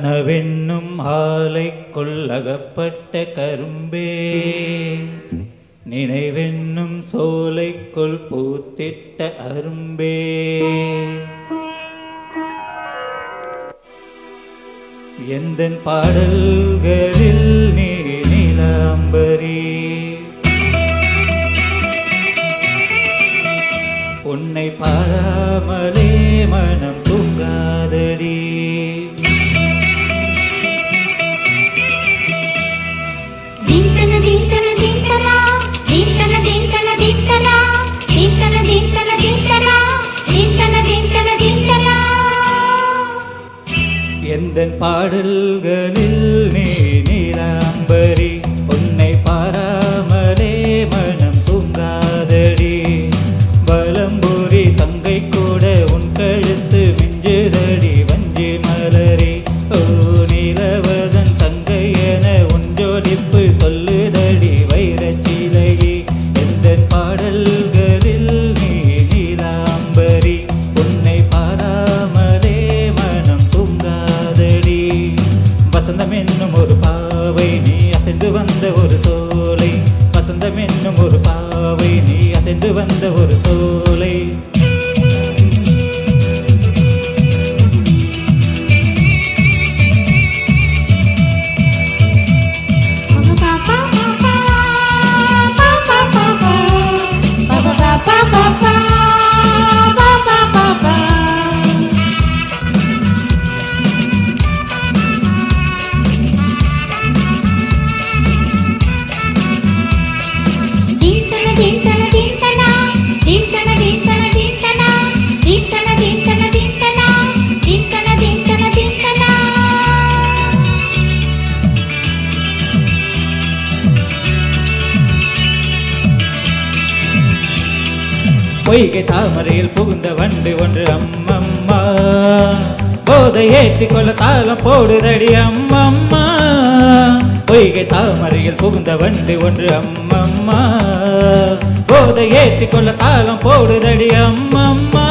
கனவென்னும் ஆலைக்குள் அகப்பட்ட கரும்பே, நினைவென்னும் சோலைக்குள் பூத்திட்ட அரும்பே, எந்தன் பாடல்களில் நீ நீலாம்பரி, உன்னை பாராமலே மனம் தூங்காதடி. எந்தன் பாடல்களில் நீ நீலாம்பரி, உன்னை பாராமலே மனம் தூங்காதடி. பலம்புரி தங்கை கூட உன் கழுத்து மிஞ்சுதடி வஞ்சி மலரி. ஓ நீலவதன் தங்கை என உன் ஜோடிப்பு சொல்லுதடி வைரச்சிலையே. எந்தன் பாடல்களில் நீ நீலாம்பரி, உன்னை பாராமலே மனம் தூங்காதடி. வசந்தம் என்னும் ஒரு பாவை நீ அசைந்து வந்த ஒரு சோலை, வசந்தம் என்னும் ஒரு பாவை நீ அசைந்து வந்த ஒரு சோலை. பொய்கை தாமரையில் புகுந்த வண்டு ஒன்று அம்மம்மா, போதை ஏற்றி கொள்ள தாளம் போடுதடி அம்மம்மா. பொய்கை தாமரையில் புகுந்த வண்டு ஒன்று அம்மம்மா, போதை ஏற்றி கொள்ள தாளம் போடுதடி அம்மம்மா.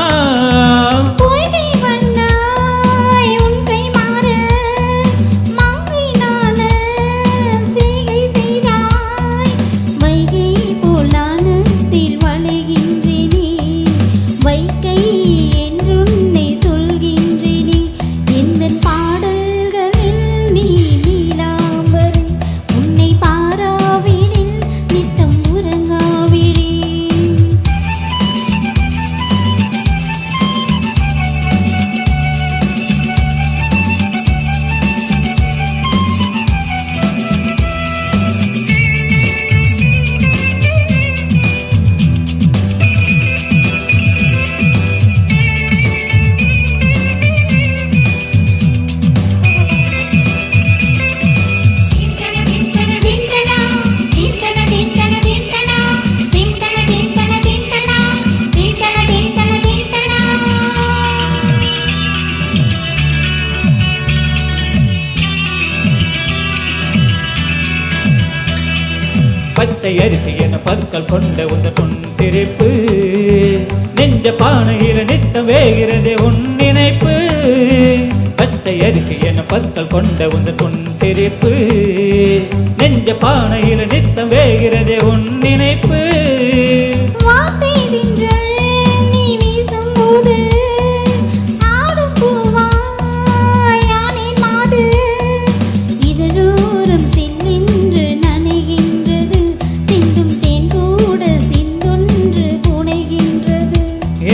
பச்சை அரிசி என பற்கள் கொண்ட உந்தன் பொன் சிரிப்பு, நெஞ்ச பானையில நித்தம் வேகிறதே உன் நினைப்பு. பச்சை அரிசி என பற்கள் கொண்ட உந்தன் பொன் சிரிப்பு, நெஞ்ச பானையில நித்தம் வேகிறதே உன் நினைப்பு.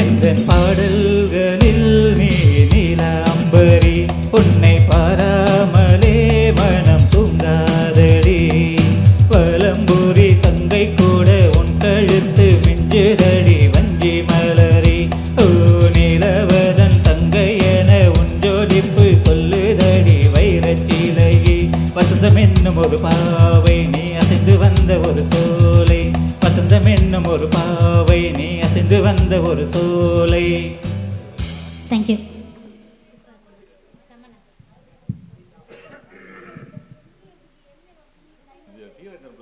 எந்தன் பாடல்களில் நீ நீலாம்பரி, உன்னை பாராமலே மனம் தூங்காதடி. பலம்புரி தங்கை கூட உன் கழுத்து மிஞ்சுதடி வஞ்சி மலரி. ஓ நீலவதன் தங்கை என உன் ஜோடிப்பு சொல்லுதடி வைரச்சிலையே. வசந்தம் என்னும் ஒரு பாவை நீ அசைந்து வந்த ஒரு சோலை, வசந்தம் என்னும் ஒரு பாவை நீ அசைந்து வந்த ஒரு சோலை. தேங்க்யூ. இது